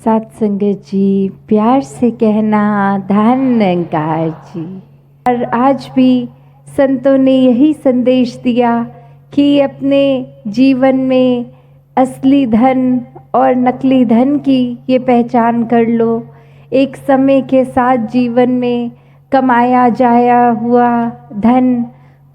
साथ संगत जी, प्यार से कहना धन निरंकार जी। और आज भी संतों ने यही संदेश दिया कि अपने जीवन में असली धन और नकली धन की ये पहचान कर लो। एक समय के साथ जीवन में कमाया जाया हुआ धन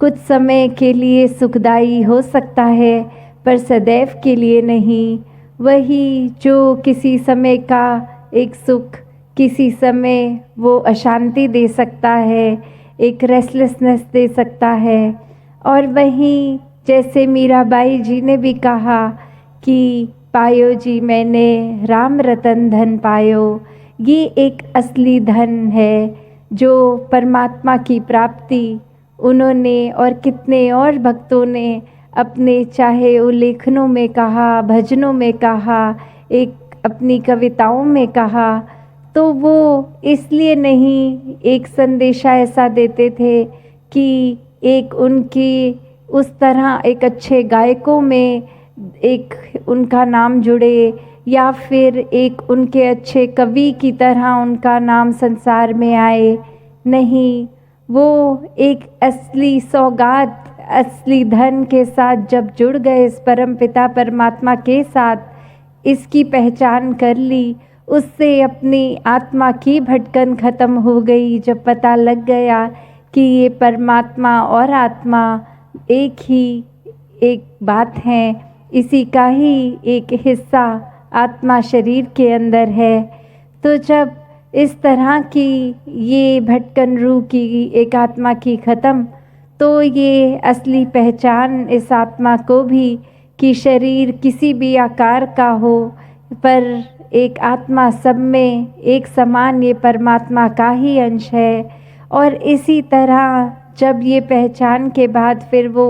कुछ समय के लिए सुखदायी हो सकता है, पर सदैव के लिए नहीं। वही जो किसी समय का एक सुख किसी समय वो अशांति दे सकता है, एक रेस्टलेसनेस दे सकता है। और वहीं जैसे मीराबाई जी ने भी कहा कि पायो जी मैंने राम रतन धन पायो, ये एक असली धन है जो परमात्मा की प्राप्ति उन्होंने और कितने और भक्तों ने अपने चाहे उल्लेखनों में कहा, भजनों में कहा, एक अपनी कविताओं में कहा, तो वो इसलिए नहीं एक संदेशा ऐसा देते थे कि एक उनकी उस तरह एक अच्छे गायकों में एक उनका नाम जुड़े या फिर एक उनके अच्छे कवि की तरह उनका नाम संसार में आए। नहीं, वो एक असली सौगात असली धन के साथ जब जुड़ गए इस परम पिता परमात्मा के साथ, इसकी पहचान कर ली, उससे अपनी आत्मा की भटकन खत्म हो गई। जब पता लग गया कि ये परमात्मा और आत्मा एक बात है, इसी का ही एक हिस्सा आत्मा शरीर के अंदर है। तो जब इस तरह की ये भटकन रूह की एक आत्मा की ख़त्म, तो ये असली पहचान इस आत्मा को भी कि शरीर किसी भी आकार का हो, पर एक आत्मा सब में एक समान ये परमात्मा का ही अंश है। और इसी तरह जब ये पहचान के बाद फिर वो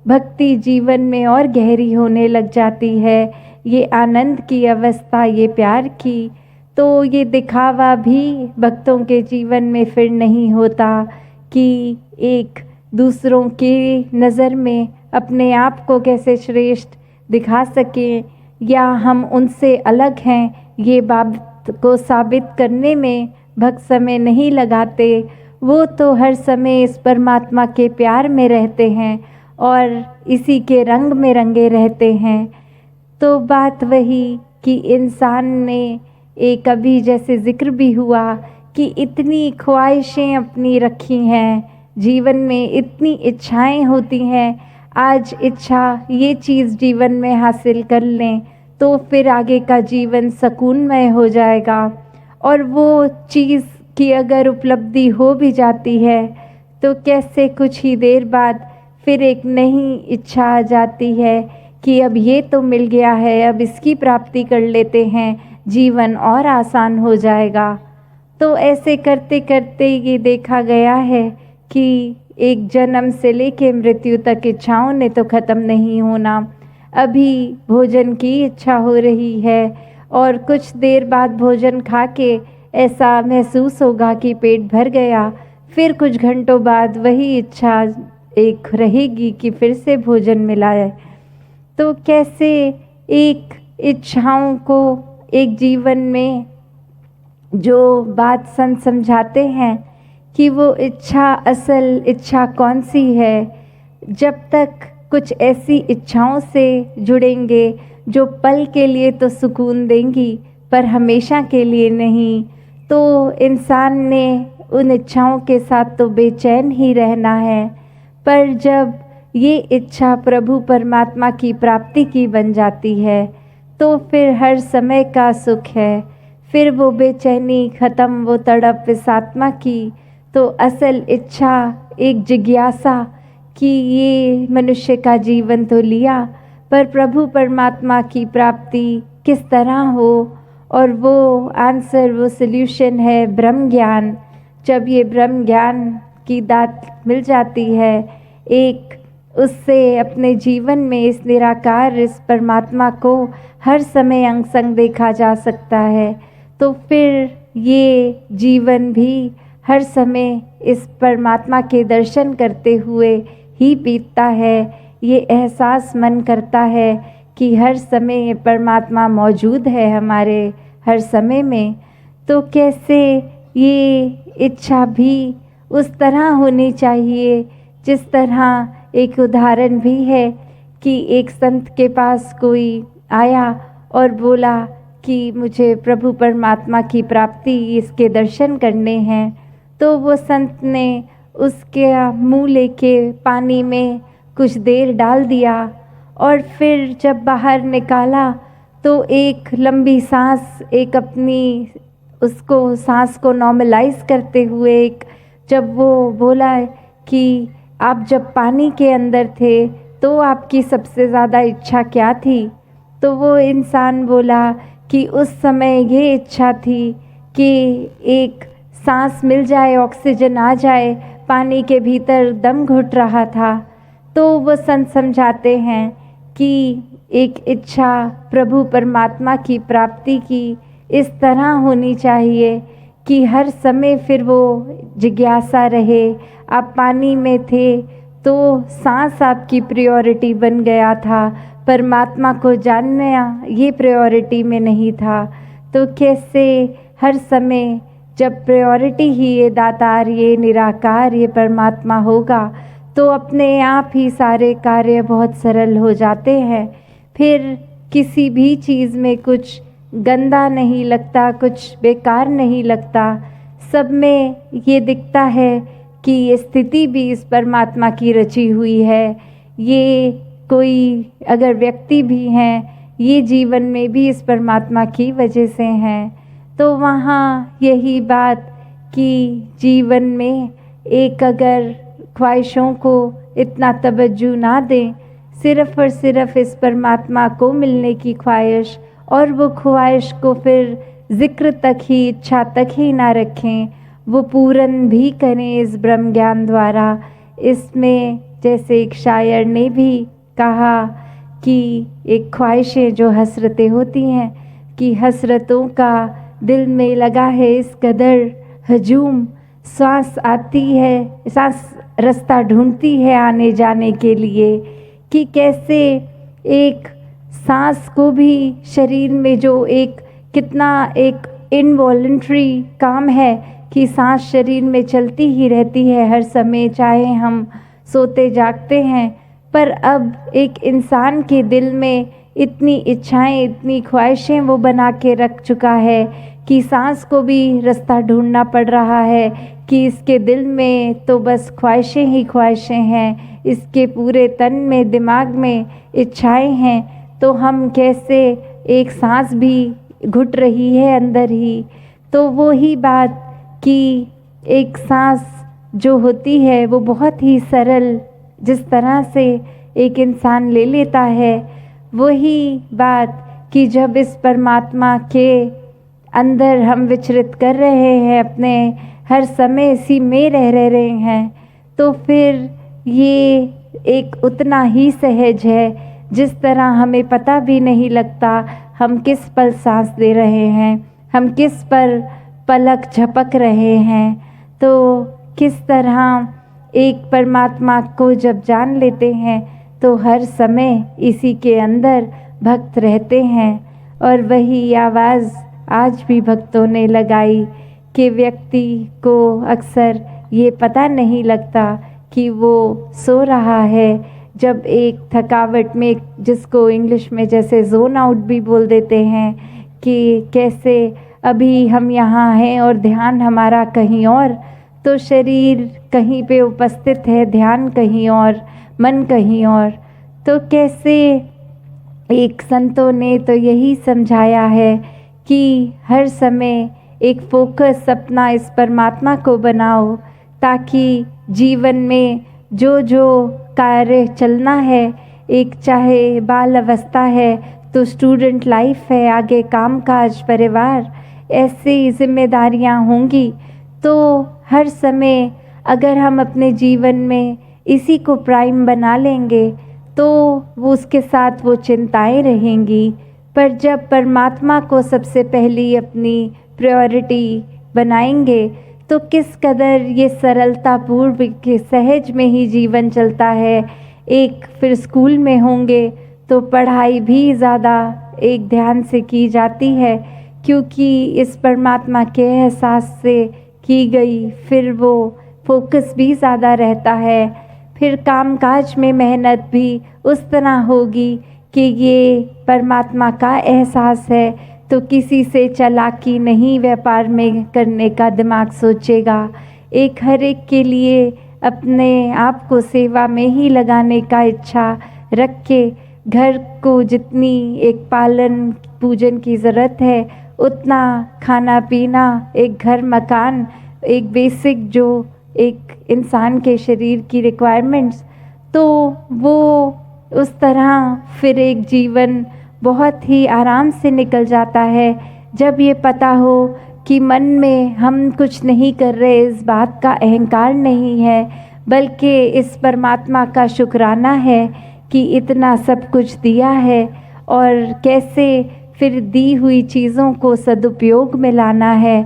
भक्ति जीवन में और गहरी होने लग जाती है, ये आनंद की अवस्था, ये प्यार की, तो ये दिखावा भी भक्तों के जीवन में फिर नहीं होता कि एक दूसरों की नज़र में अपने आप को कैसे श्रेष्ठ दिखा सकें या हम उनसे अलग हैं। ये बात को साबित करने में भक्त समय नहीं लगाते, वो तो हर समय इस परमात्मा के प्यार में रहते हैं और इसी के रंग में रंगे रहते हैं। तो बात वही कि इंसान ने एक अभी जैसे जिक्र भी हुआ कि इतनी ख्वाहिशें अपनी रखी हैं, जीवन में इतनी इच्छाएं होती हैं, आज इच्छा ये चीज़ जीवन में हासिल कर लें तो फिर आगे का जीवन सुकूनमय हो जाएगा। और वो चीज़ की अगर उपलब्धि हो भी जाती है तो कैसे कुछ ही देर बाद फिर एक नई इच्छा आ जाती है कि अब ये तो मिल गया है, अब इसकी प्राप्ति कर लेते हैं, जीवन और आसान हो जाएगा। तो ऐसे करते करते ये देखा गया है कि एक जन्म से लेके मृत्यु तक इच्छाओं ने तो ख़त्म नहीं होना। अभी भोजन की इच्छा हो रही है और कुछ देर बाद भोजन खा के ऐसा महसूस होगा कि पेट भर गया, फिर कुछ घंटों बाद वही इच्छा एक रहेगी कि फिर से भोजन मिला है। तो कैसे एक इच्छाओं को एक जीवन में जो बात संत समझाते हैं कि वो इच्छा असल इच्छा कौन सी है, जब तक कुछ ऐसी इच्छाओं से जुड़ेंगे जो पल के लिए तो सुकून देंगी पर हमेशा के लिए नहीं, तो इंसान ने उन इच्छाओं के साथ तो बेचैन ही रहना है। पर जब ये इच्छा प्रभु परमात्मा की प्राप्ति की बन जाती है तो फिर हर समय का सुख है, फिर वो बेचैनी ख़त्म, वो तड़प इस आत्मा की। तो असल इच्छा एक जिज्ञासा कि ये मनुष्य का जीवन तो लिया, पर प्रभु परमात्मा की प्राप्ति किस तरह हो, और वो आंसर वो सल्यूशन है ब्रह्म ज्ञान। जब ये ब्रह्म ज्ञान की दात मिल जाती है, एक उससे अपने जीवन में इस निराकार इस परमात्मा को हर समय अंग संग देखा जा सकता है, तो फिर ये जीवन भी हर समय इस परमात्मा के दर्शन करते हुए ही बीतता है। ये एहसास मन करता है कि हर समय ये परमात्मा मौजूद है हमारे हर समय में, तो कैसे ये इच्छा भी उस तरह होनी चाहिए जिस तरह एक उदाहरण भी है कि एक संत के पास कोई आया और बोला कि मुझे प्रभु परमात्मा की प्राप्ति, इसके दर्शन करने हैं। तो वो संत ने उसके मुँह लेके पानी में कुछ देर डाल दिया और फिर जब बाहर निकाला तो एक लंबी सांस, एक अपनी उसको सांस को नॉर्मलाइज करते हुए एक जब वो बोला कि आप जब पानी के अंदर थे तो आपकी सबसे ज़्यादा इच्छा क्या थी, तो वो इंसान बोला कि उस समय ये इच्छा थी कि एक सांस मिल जाए, ऑक्सीजन आ जाए, पानी के भीतर दम घुट रहा था। तो वो संत समझाते हैं कि एक इच्छा प्रभु परमात्मा की प्राप्ति की इस तरह होनी चाहिए कि हर समय फिर वो जिज्ञासा रहे। आप पानी में थे तो सांस आपकी प्रायोरिटी बन गया था, परमात्मा को जानना ये प्रायोरिटी में नहीं था। तो कैसे हर समय जब प्रायोरिटी ही ये दातार, ये निराकार, ये परमात्मा होगा तो अपने आप ही सारे कार्य बहुत सरल हो जाते हैं। फिर किसी भी चीज़ में कुछ गंदा नहीं लगता, कुछ बेकार नहीं लगता, सब में ये दिखता है कि ये स्थिति भी इस परमात्मा की रची हुई है। ये कोई अगर व्यक्ति भी हैं, ये जीवन में भी इस परमात्मा की वजह से हैं। तो वहाँ यही बात कि जीवन में एक अगर ख्वाहिशों को इतना तवज्जो ना दें, सिर्फ़ और सिर्फ़ इस परमात्मा को मिलने की ख्वाहिश, और वो ख्वाहिश को फिर ज़िक्र तक ही, इच्छा तक ही ना रखें, वो पूर्ण भी करें इस ब्रह्म ज्ञान द्वारा। इसमें जैसे एक शायर ने भी कहा कि एक ख्वाहिशें जो हसरतें होती हैं कि हसरतों का दिल में लगा है इस कदर हजूम, सांस आती है, सांस रास्ता ढूंढती है आने जाने के लिए, कि कैसे एक सांस को भी शरीर में जो एक कितना एक इनवॉलंटरी काम है कि सांस शरीर में चलती ही रहती है हर समय, चाहे हम सोते जागते हैं। पर अब एक इंसान के दिल में इतनी इच्छाएं, इतनी ख्वाहिशें वो बना के रख चुका है कि सांस को भी रास्ता ढूंढना पड़ रहा है कि इसके दिल में तो बस ख्वाहिशें ही ख्वाहिशें हैं, इसके पूरे तन में, दिमाग में इच्छाएं हैं। तो हम कैसे, एक सांस भी घुट रही है अंदर ही, तो वो ही बात कि एक सांस जो होती है वो बहुत ही सरल जिस तरह से एक इंसान ले लेता है, वही बात कि जब इस परमात्मा के अंदर हम विचरित कर रहे हैं, अपने हर समय इसी में रह रहे हैं, तो फिर ये एक उतना ही सहज है जिस तरह हमें पता भी नहीं लगता हम किस पल सांस दे रहे हैं, हम किस पर पलक झपक रहे हैं। तो किस तरह एक परमात्मा को जब जान लेते हैं तो हर समय इसी के अंदर भक्त रहते हैं। और वही आवाज़ आज भी भक्तों ने लगाई कि व्यक्ति को अक्सर ये पता नहीं लगता कि वो सो रहा है, जब एक थकावट में, जिसको इंग्लिश में जैसे जोन आउट भी बोल देते हैं, कि कैसे अभी हम यहाँ हैं और ध्यान हमारा कहीं और, तो शरीर कहीं पे उपस्थित है, ध्यान कहीं और, मन कहीं और। तो कैसे एक संतों ने तो यही समझाया है कि हर समय एक फोकस अपना इस परमात्मा को बनाओ, ताकि जीवन में जो जो कार्य चलना है, एक चाहे बाल अवस्था है तो स्टूडेंट लाइफ है, आगे कामकाज, परिवार, ऐसी जिम्मेदारियां होंगी, तो हर समय अगर हम अपने जीवन में इसी को प्राइम बना लेंगे तो वो उसके साथ वो चिंताएं रहेंगी। पर जब परमात्मा को सबसे पहली अपनी प्रायोरिटी बनाएंगे तो किस कदर ये सरलता पूर्व के सहज में ही जीवन चलता है। एक फिर स्कूल में होंगे तो पढ़ाई भी ज़्यादा एक ध्यान से की जाती है क्योंकि इस परमात्मा के एहसास से की गई फिर वो फोकस भी ज़्यादा रहता है। फिर कामकाज में मेहनत भी उस तरह होगी कि ये परमात्मा का एहसास है, तो किसी से चालाकी नहीं व्यापार में करने का दिमाग सोचेगा। हर एक के लिए अपने आप को सेवा में ही लगाने का इच्छा रख के घर को जितनी एक पालन पूजन की ज़रूरत है उतना खाना पीना, एक घर मकान, एक बेसिक जो एक इंसान के शरीर की रिक्वायरमेंट्स, तो वो उस तरह फिर एक जीवन बहुत ही आराम से निकल जाता है जब ये पता हो कि मन में हम कुछ नहीं कर रहे, इस बात का अहंकार नहीं है, बल्कि इस परमात्मा का शुक्राना है कि इतना सब कुछ दिया है और कैसे फिर दी हुई चीज़ों को सदुपयोग में लाना है।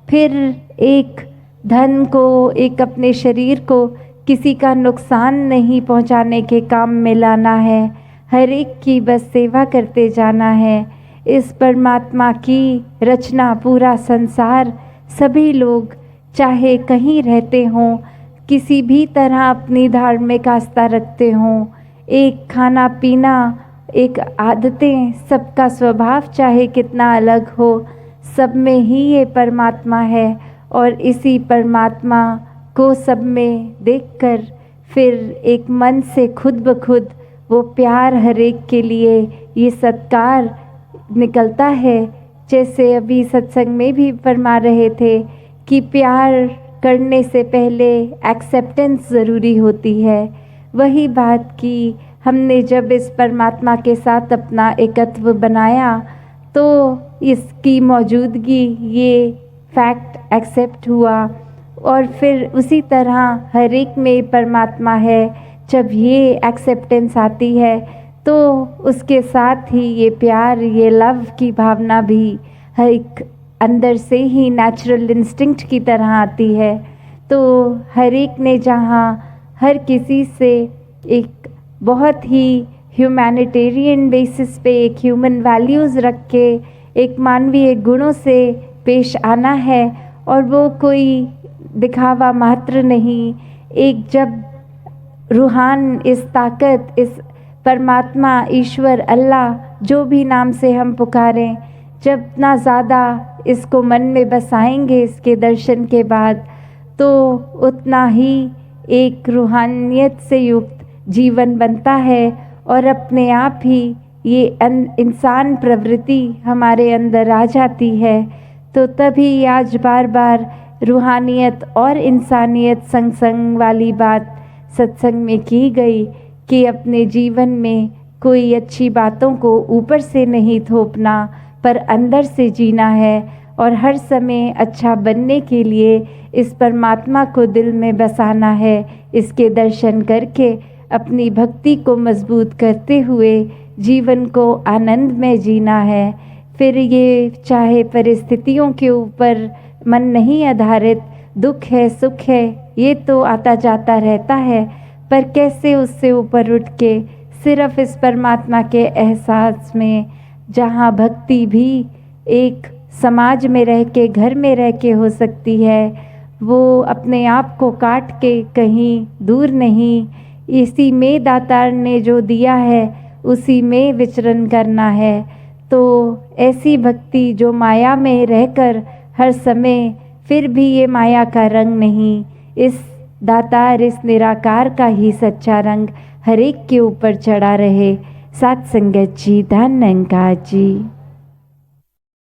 फिर एक धन को, एक अपने शरीर को किसी का नुकसान नहीं पहुंचाने के काम में लाना है, हर एक की बस सेवा करते जाना है। इस परमात्मा की रचना पूरा संसार, सभी लोग चाहे कहीं रहते हों, किसी भी तरह अपनी धार्मिक आस्था रखते हों, एक खाना पीना, एक आदतें, सबका स्वभाव चाहे कितना अलग हो, सब में ही ये परमात्मा है और इसी परमात्मा को सब में देखकर फिर एक मन से खुद ब खुद वो प्यार हर एक के लिए, ये सत्कार निकलता है। जैसे अभी सत्संग में भी फरमा रहे थे कि प्यार करने से पहले एक्सेप्टेंस ज़रूरी होती है। वही बात कि हमने जब इस परमात्मा के साथ अपना एकत्व बनाया तो इसकी मौजूदगी, ये फैक्ट एक्सेप्ट हुआ और फिर उसी तरह हर एक में परमात्मा है। जब ये एक्सेप्टेंस आती है तो उसके साथ ही ये प्यार, ये लव की भावना भी हर एक अंदर से ही नेचुरल इंस्टिंक्ट की तरह आती है। तो हर एक ने जहाँ हर किसी से एक बहुत ही ह्यूमैनिटेरियन बेसिस पे, एक ह्यूमन वैल्यूज़ रख के, एक मानवीय गुणों से पेश आना है और वो कोई दिखावा मात्र नहीं। एक जब रूहान, इस ताकत, इस परमात्मा, ईश्वर, अल्लाह, जो भी नाम से हम पुकारें, जब ना ज़्यादा इसको मन में बसाएंगे इसके दर्शन के बाद, तो उतना ही एक रूहानियत से युक्त जीवन बनता है और अपने आप ही ये इंसान प्रवृत्ति हमारे अंदर आ जाती है। तो तभी आज बार बार रूहानियत और इंसानियत संग संग वाली बात सत्संग में की गई कि अपने जीवन में कोई अच्छी बातों को ऊपर से नहीं थोपना, पर अंदर से जीना है और हर समय अच्छा बनने के लिए इस परमात्मा को दिल में बसाना है। इसके दर्शन करके अपनी भक्ति को मजबूत करते हुए जीवन को आनंद में जीना है। फिर ये चाहे परिस्थितियों के ऊपर मन नहीं आधारित, दुख है, सुख है, ये तो आता जाता रहता है, पर कैसे उससे ऊपर उठ के सिर्फ इस परमात्मा के एहसास में, जहाँ भक्ति भी एक समाज में रह के, घर में रह के हो सकती है, वो अपने आप को काट के कहीं दूर नहीं, इसी में दातार ने जो दिया है उसी में विचरण करना है। तो ऐसी भक्ति जो माया में रहकर हर समय फिर भी ये माया का रंग नहीं, इस दातार, इस निराकार का ही सच्चा रंग हर एक के ऊपर चढ़ा रहे। सात संगत जी, धन निरंकार जी।